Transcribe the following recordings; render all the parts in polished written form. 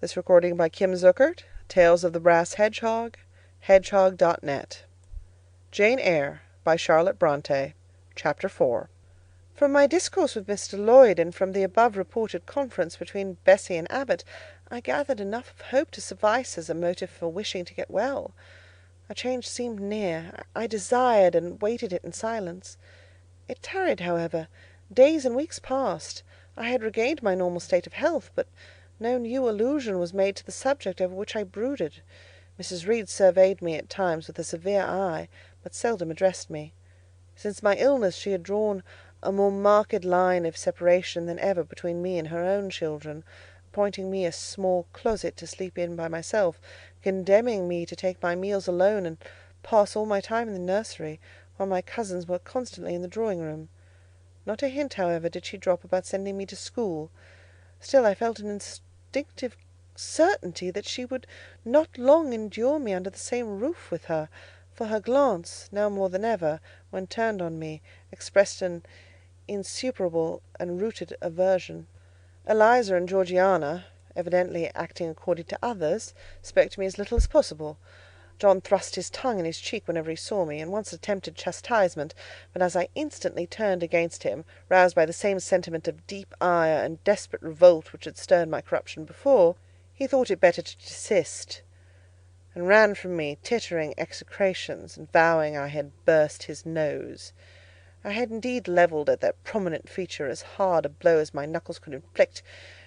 This recording by Kim Zuckert, Tales of the Brass Hedgehog, hedgehog.net. Jane Eyre by Charlotte Brontë. Chapter 4. From my discourse with Mr. Lloyd, and from the above reported conference between Bessie and Abbot, I gathered enough of hope to suffice as a motive for wishing to get well. A change seemed near. I desired and waited it in silence. It tarried, however. Days and weeks passed. I had regained my normal state of health, but no new allusion was made to the subject over which I brooded. Mrs. Reed surveyed me at times with a severe eye, but seldom addressed me. Since my illness she had drawn a more marked line of separation than ever between me and her own children, appointing me a small closet to sleep in by myself, condemning me to take my meals alone and pass all my time in the nursery, while my cousins were constantly in the drawing-room. Not a hint, however, did she drop about sending me to school. Still I felt an instinctive certainty that she would not long endure me under the same roof with her, for her glance, now more than ever, when turned on me, expressed an insuperable and rooted aversion. Eliza and Georgiana, evidently acting according to others, spoke to me as little as possible. John thrust his tongue in his cheek whenever he saw me, and once attempted chastisement, but as I instantly turned against him, roused by the same sentiment of deep ire and desperate revolt which had stirred my corruption before, he thought it better to desist, and ran from me, tittering execrations, and vowing I had burst his nose. I had indeed levelled at that prominent feature as hard a blow as my knuckles could inflict,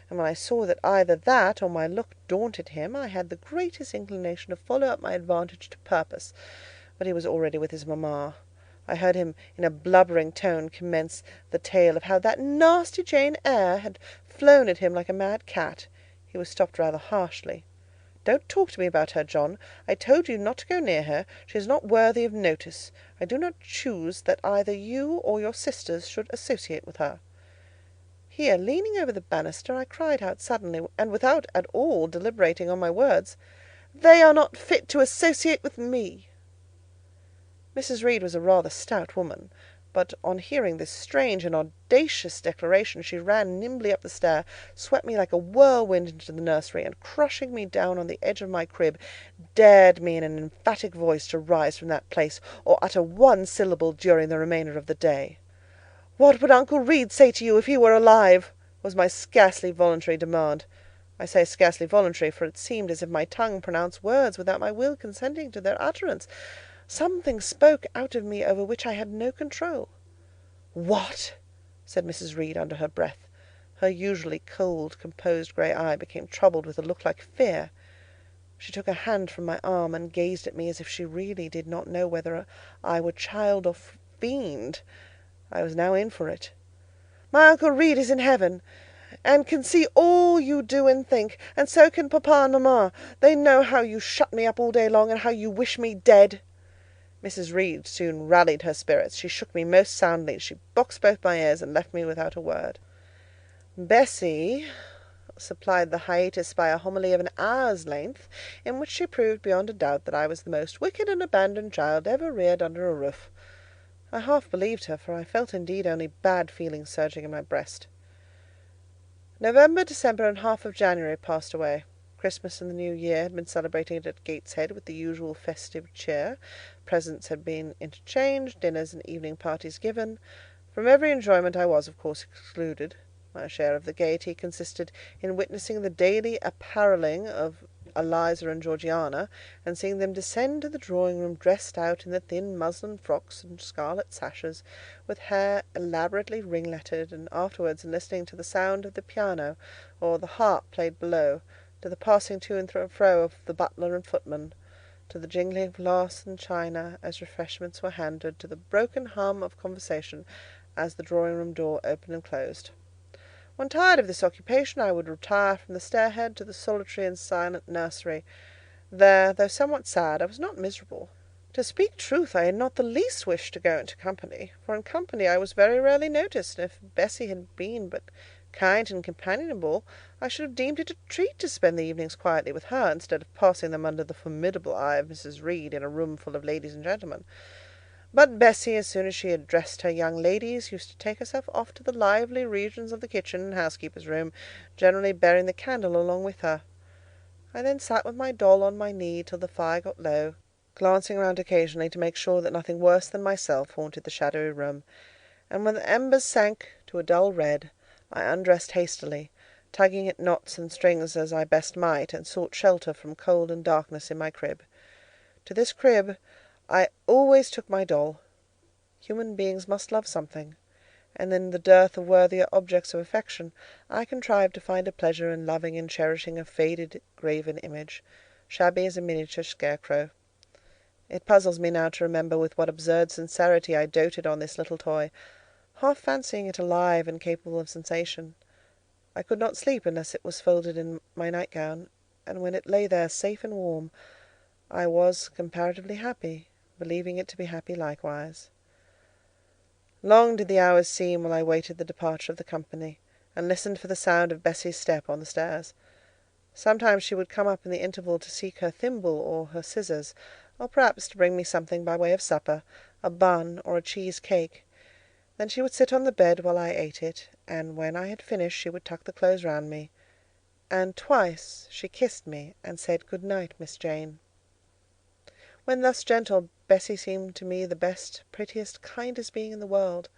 and when I saw that either that or my look daunted him, I had the greatest inclination to follow up my advantage to purpose. But he was already with his mamma. I heard him in a blubbering tone commence the tale of how that nasty Jane Eyre had flown at him like a mad cat. He was stopped rather harshly. "Don't talk to me about her, John. I told you not to go near her. She is not worthy of notice. I do not choose that either you or your sisters should associate with her." Here, leaning over the banister, I cried out suddenly, and without at all deliberating on my words, "They are not fit to associate with me." Mrs. Reed was a rather stout woman, but on hearing this strange and audacious declaration, she ran nimbly up the stair, swept me like a whirlwind into the nursery, and crushing me down on the edge of my crib, dared me in an emphatic voice to rise from that place, or utter one syllable during the remainder of the day. "What would Uncle Reed say to you if he were alive?" was my scarcely voluntary demand. I say scarcely voluntary, for it seemed as if my tongue pronounced words without my will consenting to their utterance. Something spoke out of me over which I had no control. "What?" said Mrs. Reed under her breath. Her usually cold, composed grey eye became troubled with a look like fear. She took her hand from my arm, and gazed at me as if she really did not know whether I were child or fiend. I was now in for it. "My Uncle Reed is in heaven, and can see all you do and think, and so can papa and mamma. They know how you shut me up all day long, and how you wish me dead." Mrs. Reed soon rallied her spirits. She shook me most soundly. She boxed both my ears, and left me without a word. Bessie supplied the hiatus by a homily of an hour's length, in which she proved beyond a doubt that I was the most wicked and abandoned child ever reared under a roof. I half believed her, for I felt indeed only bad feelings surging in my breast. November, December, and half of January passed away. Christmas and the New Year had been celebrated at Gateshead with the usual festive cheer. Presents had been interchanged, dinners and evening parties given. From every enjoyment I was, of course, excluded. My share of the gaiety consisted in witnessing the daily apparelling of Eliza and Georgiana, and seeing them descend to the drawing-room dressed out in the thin muslin frocks and scarlet sashes, with hair elaborately ringletted, and afterwards in listening to the sound of the piano, or the harp played below, to the passing to and fro of the butler and footman, to the jingling of glass and china as refreshments were handed, to the broken hum of conversation as the drawing-room door opened and closed. When tired of this occupation, I would retire from the stairhead to the solitary and silent nursery. There, though somewhat sad, I was not miserable. To speak truth, I had not the least wish to go into company, for in company I was very rarely noticed, and if Bessie had been but kind and companionable, I should have deemed it a treat to spend the evenings quietly with her, instead of passing them under the formidable eye of Mrs. Reed in a room full of ladies and gentlemen. But Bessie, as soon as she had dressed her young ladies, used to take herself off to the lively regions of the kitchen and housekeeper's room, generally bearing the candle along with her. I then sat with my doll on my knee till the fire got low, glancing round occasionally to make sure that nothing worse than myself haunted the shadowy room, and when the embers sank to a dull red, I undressed hastily, tugging at knots and strings as I best might, and sought shelter from cold and darkness in my crib. To this crib I always took my doll. Human beings must love something, and in the dearth of worthier objects of affection, I contrived to find a pleasure in loving and cherishing a faded graven image, shabby as a miniature scarecrow. It puzzles me now to remember with what absurd sincerity I doted on this little toy, half fancying it alive and capable of sensation. I could not sleep unless it was folded in my nightgown, and when it lay there safe and warm, I was comparatively happy, believing it to be happy likewise. Long did the hours seem while I waited the departure of the company, and listened for the sound of Bessie's step on the stairs. Sometimes she would come up in the interval to seek her thimble or her scissors, or perhaps to bring me something by way of supper, a bun or a cheese cake. Then she would sit on the bed while I ate it, and when I had finished she would tuck the clothes round me, and twice she kissed me and said, "Good night, Miss Jane." When thus gentle, Bessie seemed to me the best, prettiest, kindest being in the world,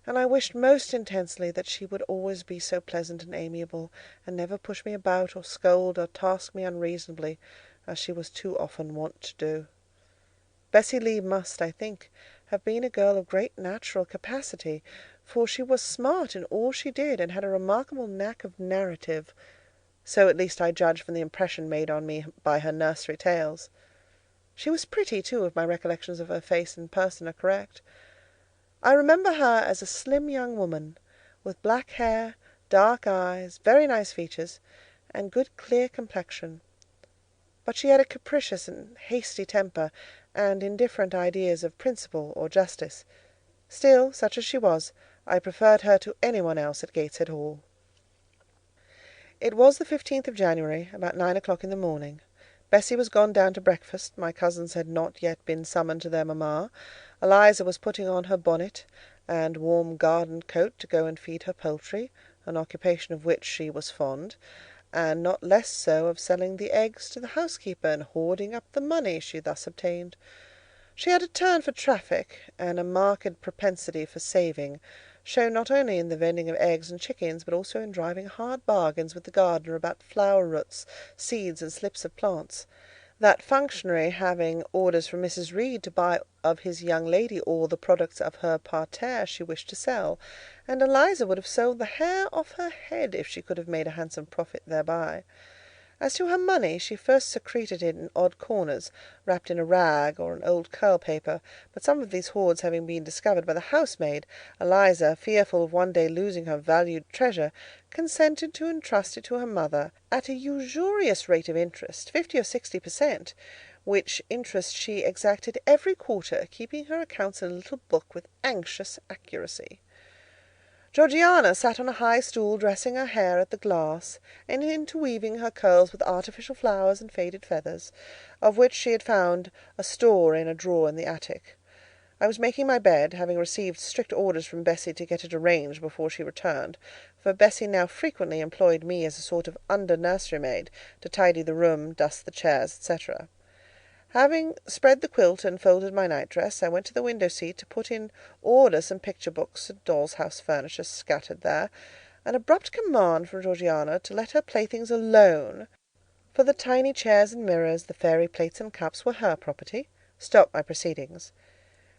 and I wished most intensely that she would always be so pleasant and amiable, and never push me about, or scold, or task me unreasonably, as she was too often wont to do. Bessie Lee must, I think, have been a girl of great natural capacity, for she was smart in all she did, and had a remarkable knack of narrative. So at least I judge from the impression made on me by her nursery tales. She was pretty, too, if my recollections of her face and person are correct. I remember her as a slim young woman, with black hair, dark eyes, very nice features, and good clear complexion. But she had a capricious and hasty temper, and indifferent ideas of principle or justice. Still, such as she was, I preferred her to any one else at Gateshead Hall. It was the 15th of January, about 9 o'clock in the morning. Bessie was gone down to breakfast, my cousins had not yet been summoned to their mamma, Eliza was putting on her bonnet and warm garden coat to go and feed her poultry, an occupation of which she was fond, and not less so of selling the eggs to the housekeeper and hoarding up the money she thus obtained. She had a turn for traffic, and a marked propensity for saving, shown not only in the vending of eggs and chickens, but also in driving hard bargains with the gardener about flower roots, seeds, and slips of plants. That functionary having orders from Mrs. Reed to buy of his young lady all the products of her parterre she wished to sell, and Eliza would have sold the hair off her head if she could have made a handsome profit thereby. As to her money, she first secreted it in odd corners, wrapped in a rag or an old curl paper, but some of these hoards having been discovered by the housemaid, Eliza, fearful of one day losing her valued treasure, consented to entrust it to her mother, at a usurious rate of interest, 50 or 60 per cent., which interest she exacted every quarter, keeping her accounts in a little book with anxious accuracy. Georgiana sat on a high stool dressing her hair at the glass, and interweaving her curls with artificial flowers and faded feathers, of which she had found a store in a drawer in the attic. I was making my bed, having received strict orders from Bessie to get it arranged before she returned, for Bessie now frequently employed me as a sort of under-nursery maid, to tidy the room, dust the chairs, etc. Having spread the quilt and folded my nightdress, I went to the window-seat to put in order some picture-books and doll's house furniture scattered there. An abrupt command from Georgiana to let her playthings alone, for the tiny chairs and mirrors, the fairy plates and cups, were her property, stopped my proceedings.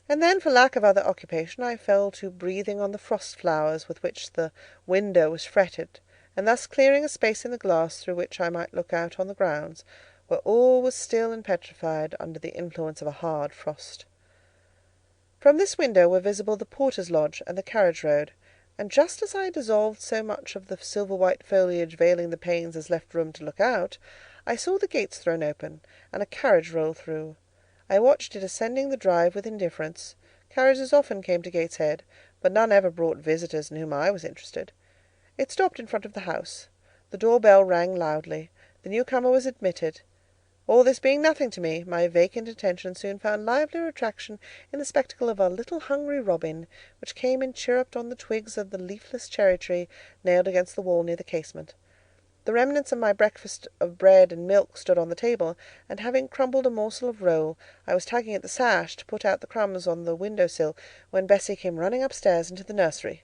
And then, for lack of other occupation, I fell to breathing on the frost flowers with which the window was fretted, and thus clearing a space in the glass through which I might look out on the grounds, where all was still and petrified under the influence of a hard frost. From this window were visible the porter's lodge and the carriage road, and just as I dissolved so much of the silver-white foliage veiling the panes as left room to look out, I saw the gates thrown open, and a carriage roll through. I watched it ascending the drive with indifference. Carriages often came to Gateshead, but none ever brought visitors in whom I was interested. It stopped in front of the house. The door-bell rang loudly. The newcomer was admitted. All this being nothing to me, my vacant attention soon found livelier attraction in the spectacle of a little hungry robin, which came and chirruped on the twigs of the leafless cherry-tree nailed against the wall near the casement. The remnants of my breakfast of bread and milk stood on the table, and having crumbled a morsel of roll, I was tugging at the sash to put out the crumbs on the window-sill, when Bessie came running upstairs into the nursery.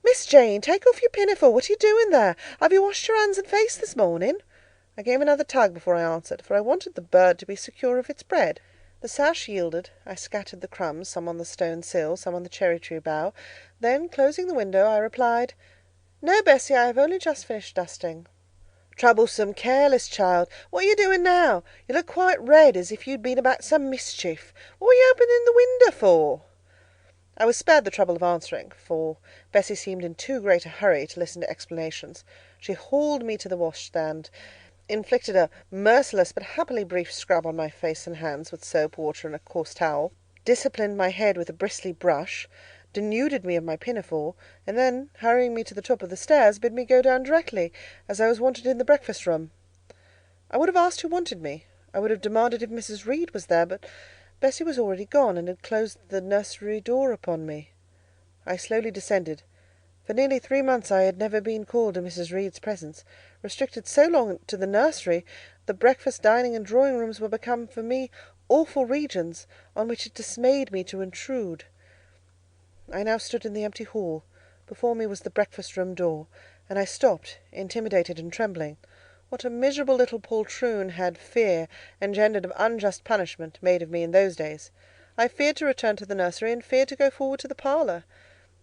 "Miss Jane, take off your pinafore. What are you doing there? Have you washed your hands and face this morning?" I gave another tug before I answered, for I wanted the bird to be secure of its bread. The sash yielded. I scattered the crumbs, some on the stone sill, some on the cherry-tree bough. Then, closing the window, I replied, "No, Bessie, I have only just finished dusting." "Troublesome, careless child! What are you doing now? You look quite red, as if you'd been about some mischief. What were you opening the window for?" I was spared the trouble of answering, for Bessie seemed in too great a hurry to listen to explanations. She hauled me to the washstand, inflicted a merciless but happily brief scrub on my face and hands with soap, water, and a coarse towel, disciplined my head with a bristly brush, denuded me of my pinafore, and then, hurrying me to the top of the stairs, bid me go down directly, as I was wanted in the breakfast-room. I would have asked who wanted me. I would have demanded if Mrs. Reed was there, but Bessie was already gone, and had closed the nursery door upon me. I slowly descended. For nearly 3 months I had never been called to Mrs. Reed's presence. Restricted so long to the nursery, the breakfast, dining, and drawing-rooms were become for me awful regions, on which it dismayed me to intrude. I now stood in the empty hall. Before me was the breakfast-room door, and I stopped, intimidated and trembling. What a miserable little poltroon had fear, engendered of unjust punishment, made of me in those days! I feared to return to the nursery, and feared to go forward to the parlour.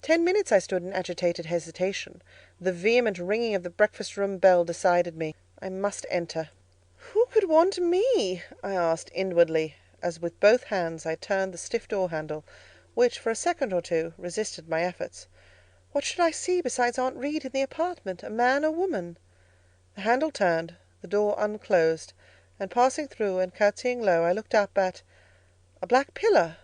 10 minutes I stood in agitated hesitation. The vehement ringing of the breakfast-room bell decided me. I must enter. "Who could want me?" I asked inwardly, as with both hands I turned the stiff door-handle, which, for a second or two, resisted my efforts. What should I see besides Aunt Reed in the apartment, a man or woman? The handle turned, the door unclosed, and passing through and curtsying low, I looked up at a black pillar.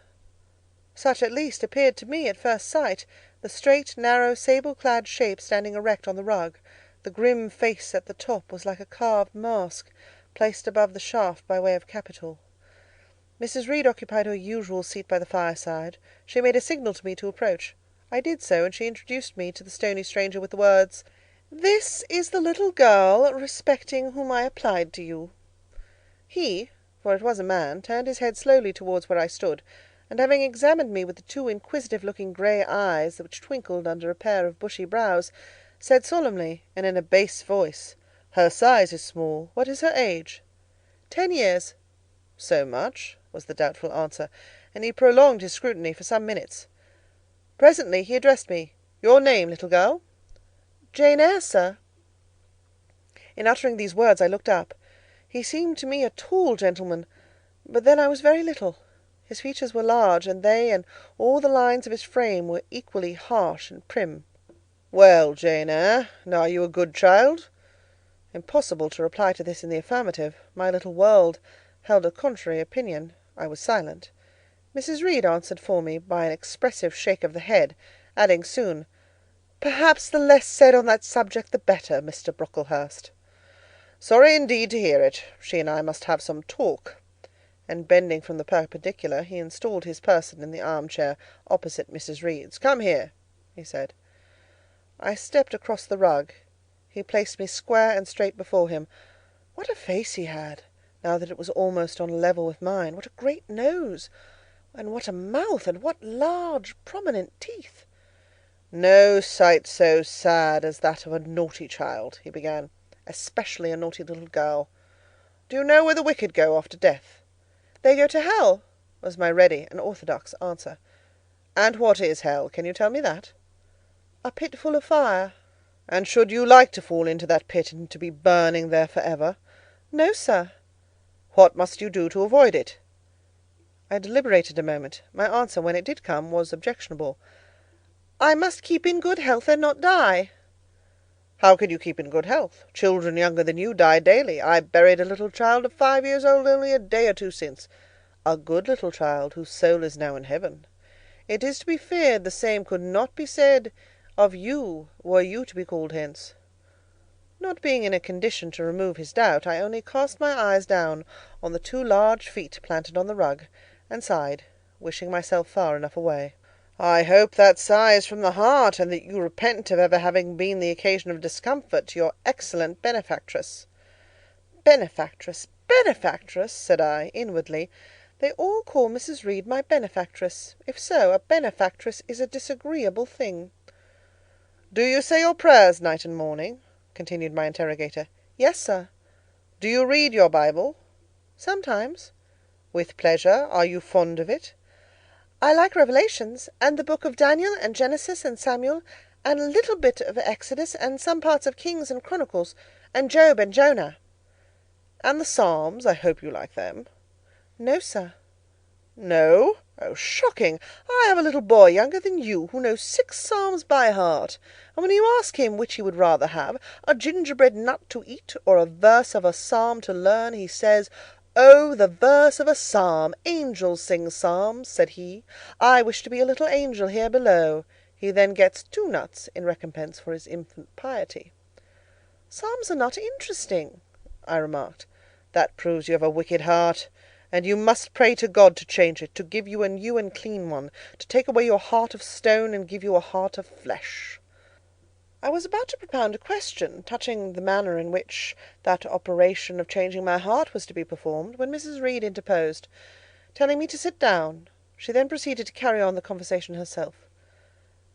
Such, at least, appeared to me at first sight, the straight, narrow, sable-clad shape standing erect on the rug. The grim face at the top was like a carved mask, placed above the shaft by way of capital. Mrs. Reed occupied her usual seat by the fireside. She made a signal to me to approach. I did so, and she introduced me to the stony stranger with the words, "This is the little girl respecting whom I applied to you." He, for it was a man, turned his head slowly towards where I stood, and having examined me with the 2 inquisitive-looking grey eyes which twinkled under a pair of bushy brows, said solemnly, and in a bass voice, "Her size is small. What is her age?" 10 years. "So much?" was the doubtful answer, and he prolonged his scrutiny for some minutes. Presently he addressed me. "Your name, little girl?" "Jane Eyre, sir." In uttering these words I looked up. He seemed to me a tall gentleman, but then I was very little. His features were large, and they and all the lines of his frame were equally harsh and prim. "Well, Jane Eyre, now are you a good child?" Impossible to reply to this in the affirmative. My little world held a contrary opinion. I was silent. Mrs. Reed answered for me by an expressive shake of the head, adding soon, "Perhaps the less said on that subject the better, Mr. Brocklehurst." "Sorry indeed to hear it. She and I must have some talk." And bending from the perpendicular, he installed his person in the armchair opposite Mrs. Reed's. "Come here," he said. I stepped across the rug. He placed me square and straight before him. What a face he had, now that it was almost on a level with mine! What a great nose! And what a mouth! And what large, prominent teeth! "No sight so sad as that of a naughty child," he began, "especially a naughty little girl. Do you know where the wicked go after death?" "They go to hell," was my ready and orthodox answer. "And what is hell? Can you tell me that?" "A pit full of fire." "And should you like to fall into that pit and to be burning there for ever?" "No, sir." "What must you do to avoid it?" I deliberated a moment. My answer, when it did come, was objectionable. "I must keep in good health and not die." "How can you keep in good health? Children younger than you die daily. I buried a little child of 5 years old only a day or 2 since. A good little child, whose soul is now in heaven. It is to be feared the same could not be said of you, were you to be called hence." Not being in a condition to remove his doubt, I only cast my eyes down on the 2 large feet planted on the rug, and sighed, wishing myself far enough away. I hope that sigh is from the heart, and that you repent of ever having been the occasion of discomfort to your excellent benefactress." "Benefactress, benefactress!" said I, inwardly. "They all call Mrs. Reed my benefactress. If so, a benefactress is a disagreeable thing." "Do you say your prayers night and morning?" continued my interrogator. "Yes, sir." "Do you read your Bible?" "Sometimes." "With pleasure? Are you fond of it?" "I like Revelations, and the book of Daniel, and Genesis, and Samuel, and a little bit of Exodus, and some parts of Kings and Chronicles, and Job and Jonah." "And the Psalms? I hope you like them." "No, sir." "No? Oh, shocking! I have a little boy younger than you, who knows 6 Psalms by heart, and when you ask him which he would rather have, a gingerbread nut to eat, or a verse of a psalm to learn, he says, 'Oh, the verse of a psalm! Angels sing psalms,' said he. 'I wish to be a little angel here below.' He then gets 2 nuts in recompense for his infant piety." "Psalms are not interesting," I remarked. "That proves you have a wicked heart, and you must pray to God to change it, to give you a new and clean one, to take away your heart of stone and give you a heart of flesh." I was about to propound a question touching the manner in which that operation of changing my heart was to be performed, when Mrs. Reed interposed. Telling me to sit down, she then proceeded to carry on the conversation herself.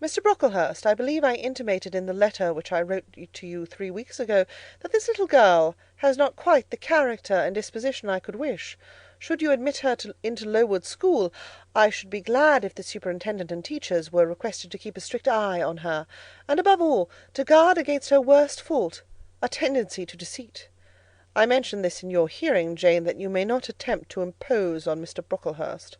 "Mr. Brocklehurst, I believe I intimated in the letter which I wrote to you 3 weeks ago, that this little girl has not quite the character and disposition I could wish. Should you admit her into Lowood School, I should be glad if the superintendent and teachers were requested to keep a strict eye on her, and above all, to guard against her worst fault, a tendency to deceit. I mention this in your hearing, Jane, that you may not attempt to impose on Mr. Brocklehurst."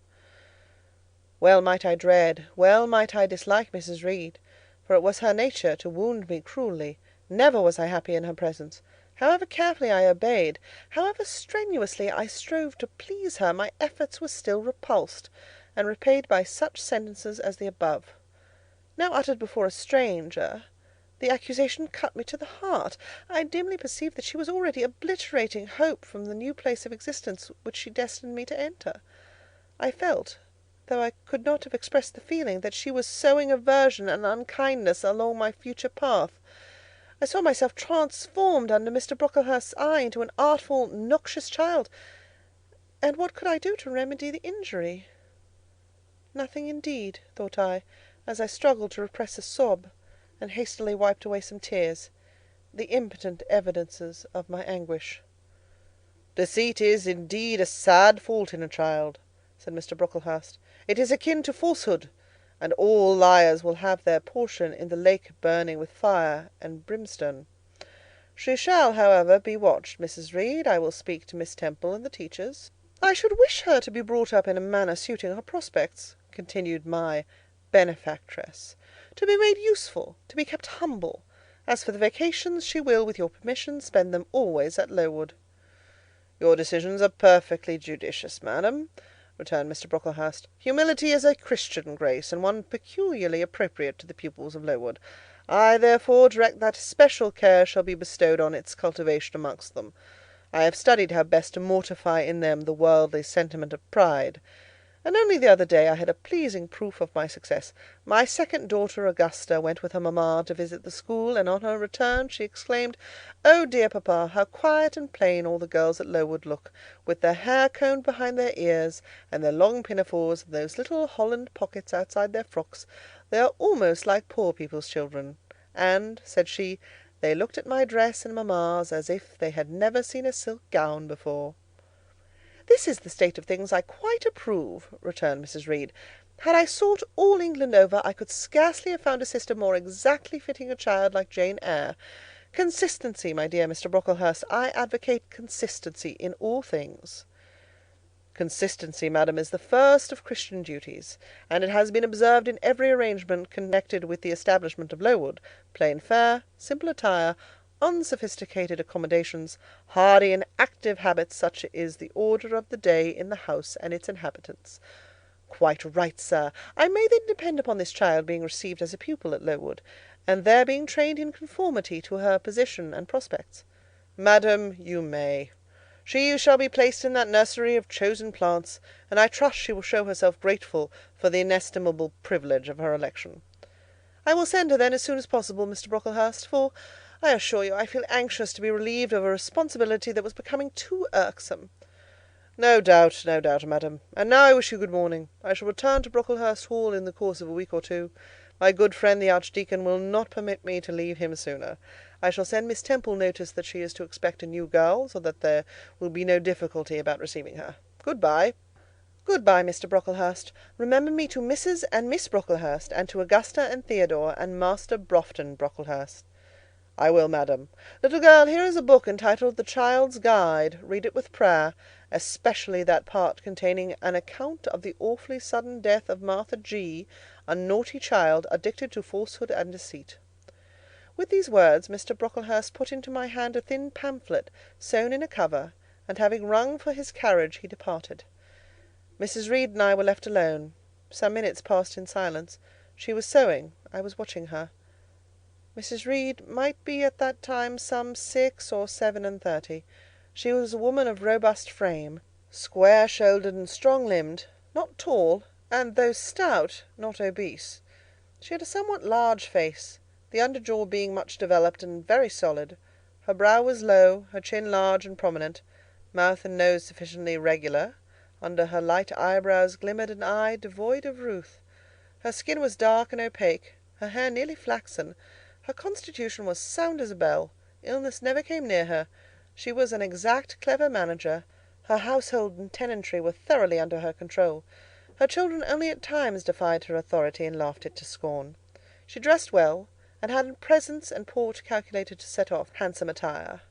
Well might I dread, well might I dislike Mrs. Reed, for it was her nature to wound me cruelly. Never was I happy in her presence. However carefully I obeyed, however strenuously I strove to please her, my efforts were still repulsed, and repaid by such sentences as the above. Now uttered before a stranger, the accusation cut me to the heart. I dimly perceived that she was already obliterating hope from the new place of existence which she destined me to enter. I felt, though I could not have expressed the feeling, that she was sowing aversion and unkindness along my future path. I saw myself transformed under Mr. Brocklehurst's eye into an artful, noxious child, and what could I do to remedy the injury? Nothing indeed, thought I, as I struggled to repress a sob, and hastily wiped away some tears, the impotent evidences of my anguish. "Deceit is, indeed, a sad fault in a child," said Mr. Brocklehurst. "It is akin to falsehood, and all liars will have their portion in the lake burning with fire and brimstone. She shall, however, be watched, Mrs. Reed. I will speak to Miss Temple and the teachers." "I should wish her to be brought up in a manner suiting her prospects," continued my benefactress, "to be made useful, to be kept humble. As for the vacations, she will, with your permission, spend them always at Lowood." "Your decisions are perfectly judicious, madam," returned Mr. Brocklehurst. "Humility is a Christian grace, and one peculiarly appropriate to the pupils of Lowood. I, therefore, direct that special care shall be bestowed on its cultivation amongst them. I have studied how best to mortify in them the worldly sentiment of pride, and only the other day I had a pleasing proof of my success. My second daughter, Augusta, went with her mamma to visit the school, and on her return she exclaimed, 'Oh, dear papa, how quiet and plain all the girls at Lowood look, with their hair combed behind their ears, and their long pinafores, and those little holland pockets outside their frocks. They are almost like poor people's children. And,' said she, 'they looked at my dress and mamma's as if they had never seen a silk gown before.'" "This is the state of things I quite approve," returned Mrs. Reed. "Had I sought all England over, I could scarcely have found a sister more exactly fitting a child like Jane Eyre. Consistency, my dear Mr. Brocklehurst, I advocate consistency in all things." "Consistency, madam, is the first of Christian duties, and it has been observed in every arrangement connected with the establishment of Lowood. Plain fare, simple attire, unsophisticated accommodations, hardy and active habits, such is the order of the day in the house and its inhabitants." "Quite right, sir. I may then depend upon this child being received as a pupil at Lowood, and there being trained in conformity to her position and prospects?" "Madam, you may. She shall be placed in that nursery of chosen plants, and I trust she will show herself grateful for the inestimable privilege of her election. I will send her then as soon as possible, Mr. Brocklehurst, for, I assure you, I feel anxious to be relieved of a responsibility that was becoming too irksome. No doubt, madam. And now I wish you good morning. I shall return to Brocklehurst Hall in the course of a week or two. My good friend the Archdeacon will not permit me to leave him sooner. I shall send Miss Temple notice that she is to expect a new girl, so that there will be no difficulty about receiving her. Good-bye. Good-bye, Mr. Brocklehurst. Remember me to Mrs. and Miss Brocklehurst, and to Augusta and Theodore, and Master Brontë Brocklehurst. I will, madam. Little girl, here is a book entitled The Child's Guide. Read it with prayer, especially that part containing an account of the awfully sudden death of Martha G., a naughty child, addicted to falsehood and deceit. With these words, Mr. Brocklehurst put into my hand a thin pamphlet, sewn in a cover, and having rung for his carriage, he departed. Mrs. Reed and I were left alone. Some minutes passed in silence. She was sewing. I was watching her. Mrs. Reed might be at that time some 6 or 37. She was a woman of robust frame, square-shouldered and strong-limbed, not tall, and though stout, not obese. She had a somewhat large face, the under-jaw being much developed and very solid. Her brow was low, her chin large and prominent, mouth and nose sufficiently regular. Under her light eyebrows glimmered an eye devoid of ruth. Her skin was dark and opaque, her hair nearly flaxen. Her constitution was sound as a bell. Illness never came near her. She was an exact, clever manager. Her household and tenantry were thoroughly under her control. Her children only at times defied her authority and laughed it to scorn. She dressed well, and had a presence and port calculated to set off handsome attire.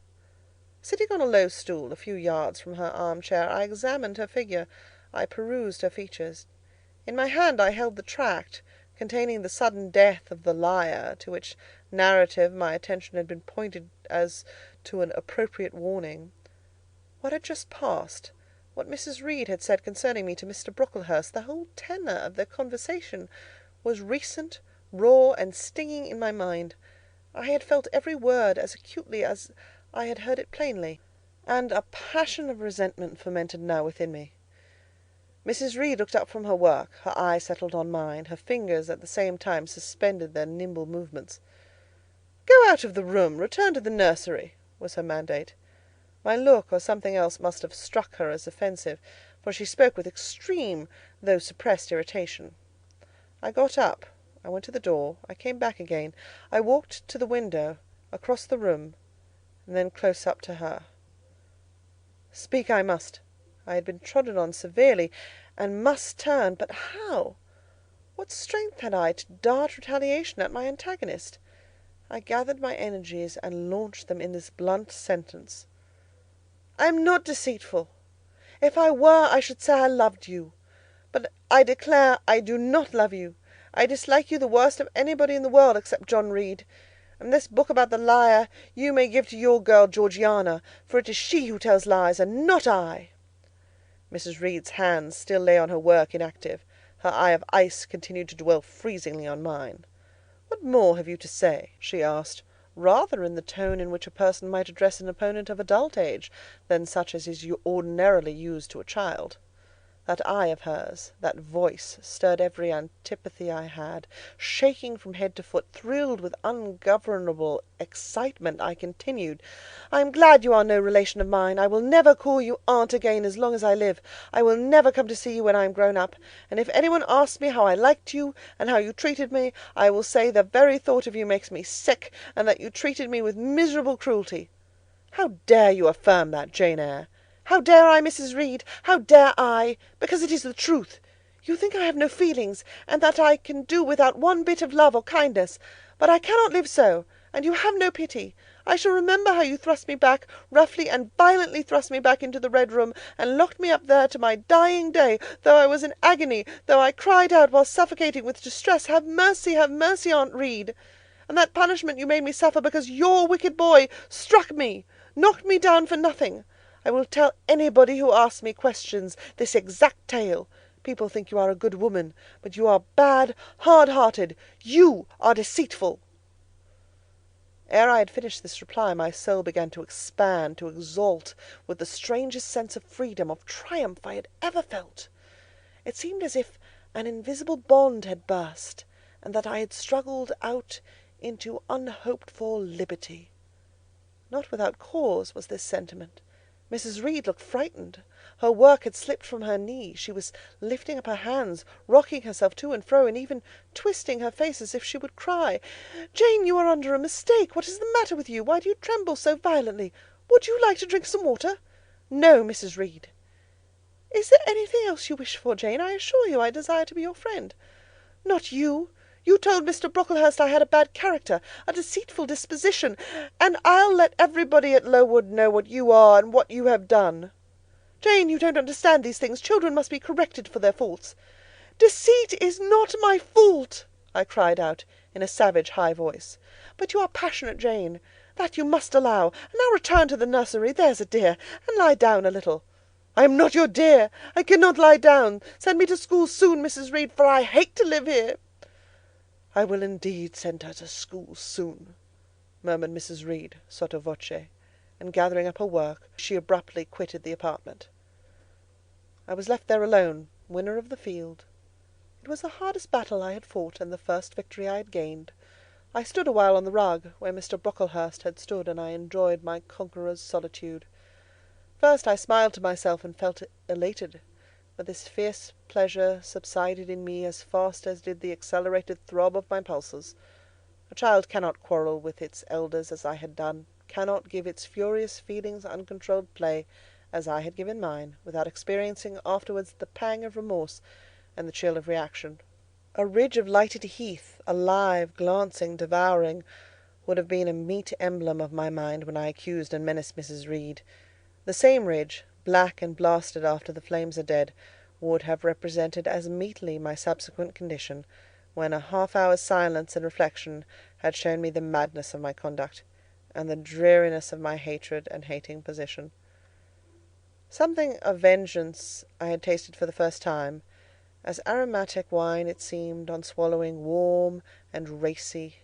Sitting on a low stool, a few yards from her armchair, I examined her figure. I perused her features. In my hand I held the tract containing the sudden death of the liar, to which narrative my attention had been pointed as to an appropriate warning. What had just passed, what Mrs. Reed had said concerning me to Mr. Brocklehurst, the whole tenor of their conversation, was recent, raw, and stinging in my mind. I had felt every word as acutely as I had heard it plainly, and a passion of resentment fermented now within me. Mrs. Reed looked up from her work, her eye settled on mine, her fingers at the same time suspended their nimble movements. "Go out of the room, return to the nursery," was her mandate. My look, or something else, must have struck her as offensive, for she spoke with extreme, though suppressed irritation. I got up, I went to the door, I came back again, I walked to the window, across the room, and then close up to her. Speak I must. I had been trodden on severely, and must turn, but how? What strength had I to dart retaliation at my antagonist? I gathered my energies and launched them in this blunt sentence. I am not deceitful. If I were, I should say I loved you. But I declare I do not love you. I dislike you the worst of anybody in the world except John Reed. And this book about the liar you may give to your girl Georgiana, for it is she who tells lies, and not I. Mrs. Reed's hands still lay on her work inactive. Her eye of ice continued to dwell freezingly on mine. "What more have you to say?" she asked, rather in the tone in which a person might address an opponent of adult age, than such as is ordinarily used to a child. That eye of hers, that voice, stirred every antipathy I had. Shaking from head to foot, thrilled with ungovernable excitement, I continued, "I am glad you are no relation of mine. I will never call you aunt again as long as I live. I will never come to see you when I am grown up. And if anyone asks me how I liked you, and how you treated me, I will say the very thought of you makes me sick, and that you treated me with miserable cruelty." How dare you affirm that, Jane Eyre? How dare I, Mrs. Reed? How dare I? Because it is the truth. You think I have no feelings, and that I can do without one bit of love or kindness. But I cannot live so, and you have no pity. I shall remember how you thrust me back, roughly and violently thrust me back into the red room, and locked me up there to my dying day, though I was in agony, though I cried out while suffocating with distress, have mercy, Aunt Reed. And that punishment you made me suffer because your wicked boy struck me, knocked me down for nothing. I will tell anybody who asks me questions this exact tale. People think you are a good woman, but you are bad, hard-hearted. You are deceitful. Ere I had finished this reply, my soul began to expand, to exalt, with the strangest sense of freedom, of triumph I had ever felt. It seemed as if an invisible bond had burst, and that I had struggled out into unhoped-for liberty. Not without cause was this sentiment. Mrs. Reed looked frightened. Her work had slipped from her knee. She was lifting up her hands, rocking herself to and fro, and even twisting her face as if she would cry. "Jane, you are under a mistake. What is the matter with you? Why do you tremble so violently? Would you like to drink some water?" "No, Mrs. Reed." "Is there anything else you wish for, Jane? I assure you I desire to be your friend." "Not you. You told Mr. Brocklehurst I had a bad character, a deceitful disposition, and I'll let everybody at Lowood know what you are and what you have done." "Jane, you don't understand these things. Children must be corrected for their faults." "Deceit is not my fault," I cried out in a savage high voice. "But you are passionate, Jane. That you must allow. And now return to the nursery, there's a dear, and lie down a little." "I am not your dear. I cannot lie down. Send me to school soon, Mrs. Reed, for I hate to live here." "I will indeed send her to school soon," murmured Mrs. Reed sotto voce, and gathering up her work, she abruptly quitted the apartment. I was left there alone, winner of the field. It was the hardest battle I had fought, and the first victory I had gained. I stood a while on the rug, where Mr. Brocklehurst had stood, and I enjoyed my conqueror's solitude. First I smiled to myself and felt elated, but this fierce pleasure subsided in me as fast as did the accelerated throb of my pulses. A child cannot quarrel with its elders as I had done, cannot give its furious feelings uncontrolled play, as I had given mine, without experiencing afterwards the pang of remorse and the chill of reaction. A ridge of lighted heath, alive, glancing, devouring, would have been a meet emblem of my mind when I accused and menaced Mrs. Reed. The same ridge, black and blasted after the flames are dead, would have represented as meetly my subsequent condition, when a half-hour's silence and reflection had shown me the madness of my conduct, and the dreariness of my hatred and hating position. Something of vengeance I had tasted for the first time. As aromatic wine it seemed, on swallowing, warm and racy.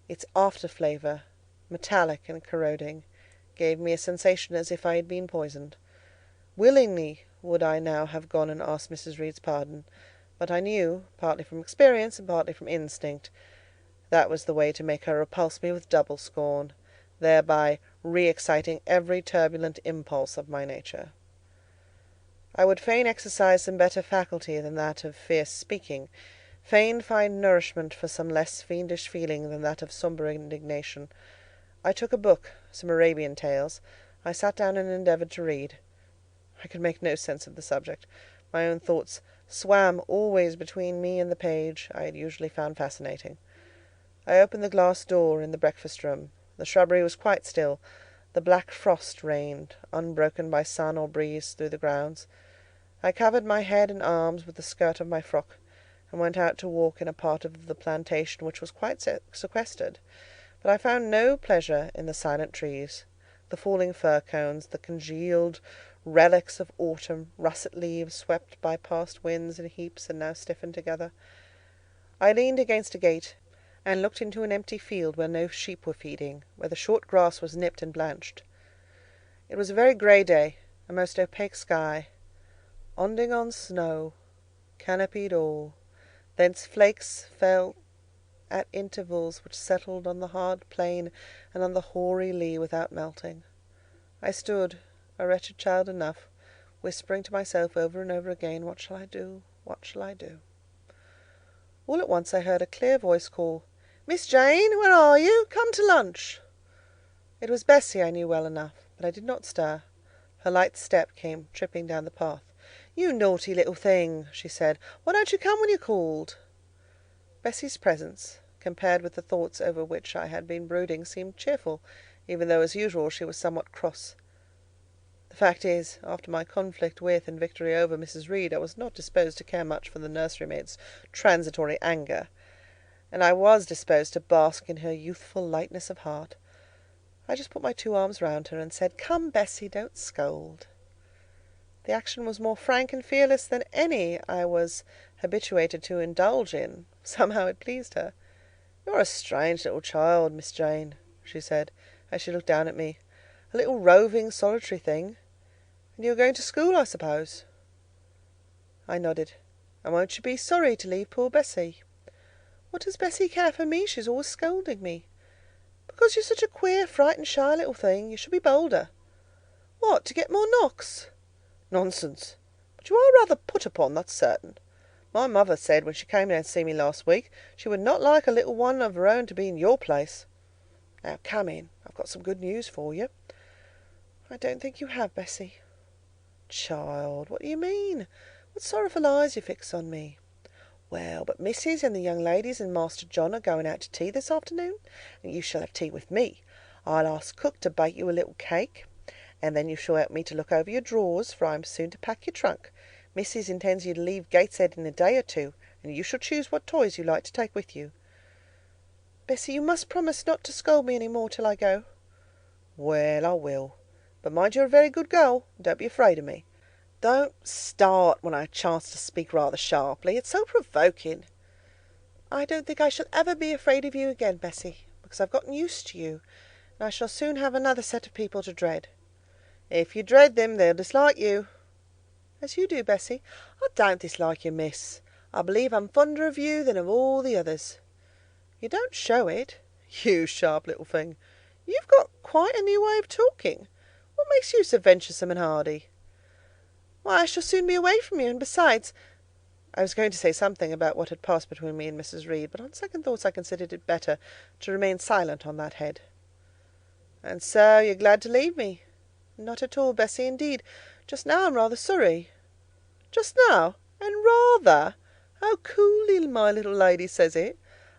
Its after-flavour, metallic and corroding, gave me a sensation as if I had been poisoned. Willingly would I now have gone and asked Mrs. Reed's pardon, but I knew, partly from experience and partly from instinct, that was the way to make her repulse me with double scorn, thereby re-exciting every turbulent impulse of my nature. I would fain exercise some better faculty than that of fierce speaking, fain find nourishment for some less fiendish feeling than that of sombre indignation. I took a book, some Arabian tales. I sat down and endeavoured to read. I could make no sense of the subject. My own thoughts swam always between me and the page I had usually found fascinating. I opened the glass door in the breakfast-room. The shrubbery was quite still. The black frost reigned, unbroken by sun or breeze, through the grounds. I covered my head and arms with the skirt of my frock, and went out to walk in a part of the plantation which was quite sequestered. But I found no pleasure in the silent trees, the falling fir cones, the congealed relics of autumn, russet leaves swept by past winds in heaps and now stiffened together. I leaned against a gate, and looked into an empty field where no sheep were feeding, where the short grass was nipped and blanched. It was a very grey day, a most opaque sky, onding on snow, canopied all. Thence flakes fell at intervals, which settled on the hard plain and on the hoary lea without melting. I stood, a wretched child enough, whispering to myself over and over again, "What shall I do? What shall I do?" All at once I heard a clear voice call, "Miss Jane, where are you? Come to lunch." It was Bessie, I knew well enough, but I did not stir. Her light step came tripping down the path. "You naughty little thing," she said, "why don't you come when you're called?" Bessie's presence, compared with the thoughts over which I had been brooding, seemed cheerful, even though, as usual, she was somewhat cross. The fact is, after my conflict with and victory over Mrs. Reed, I was not disposed to care much for the nurserymaid's transitory anger, and I was disposed to bask in her youthful lightness of heart. I just put my 2 arms round her, and said, "Come, Bessie, don't scold." The action was more frank and fearless than any I was habituated to indulge in. Somehow it pleased her. "You're a strange little child, Miss Jane," she said, as she looked down at me. "A little roving, solitary thing. And you are going to school, I suppose?" I nodded. "And won't you be sorry to leave poor Bessie?" "What does Bessie care for me? She's always scolding me." "Because you're such a queer, frightened, shy little thing. You should be bolder." "What, to get more knocks?" "Nonsense. But you are rather put upon, that's certain. My mother said, when she came down to see me last week, she would not like a little one of her own to be in your place. Now come in. I've got some good news for you." "I don't think you have, Bessie." "Child, what do you mean? What sorrowful eyes you fix on me?" "Well, but Missis and the young ladies and Master John are going out to tea this afternoon, and you shall have tea with me. I'll ask cook to bake you a little cake, and then you shall help me to look over your drawers, for I am soon to pack your trunk. Missis intends you to leave Gateshead in a day or two, and you shall choose what toys you like to take with you." "Bessie, you must promise not to scold me any more till I go." "Well, I will. But mind you're a very good girl, and don't be afraid of me. Don't start when I chance to speak rather sharply. It's so provoking." "I don't think I shall ever be afraid of you again, Bessie, because I've gotten used to you, and I shall soon have another set of people to dread." "If you dread them, they'll dislike you." "As you do, Bessie." "I don't dislike you, miss. I believe I'm fonder of you than of all the others." "You don't show it." "You sharp little thing. You've got quite a new way of talking. What makes you so venturesome and hardy?" "Why, I shall soon be away from you, and besides—" I was going to say something about what had passed between me and Mrs. Reed, but on second thoughts I considered it better to remain silent on that head. "And so you're glad to leave me?" "Not at all, Bessie, indeed. Just now I'm rather sorry." "Just now? And rather? How coolly my little lady says it!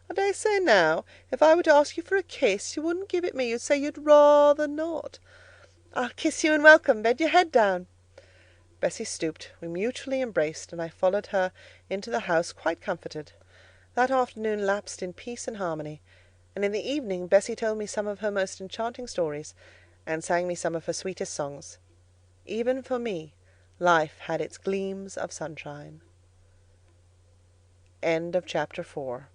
I dare say now, if I were to ask you for a kiss, you wouldn't give it me. You'd say you'd rather not." "I'll kiss you and welcome. Bend your head down." Bessie stooped, we mutually embraced, and I followed her into the house quite comforted. That afternoon lapsed in peace and harmony, and in the evening Bessie told me some of her most enchanting stories, and sang me some of her sweetest songs. Even for me, life had its gleams of sunshine. End of chapter 4.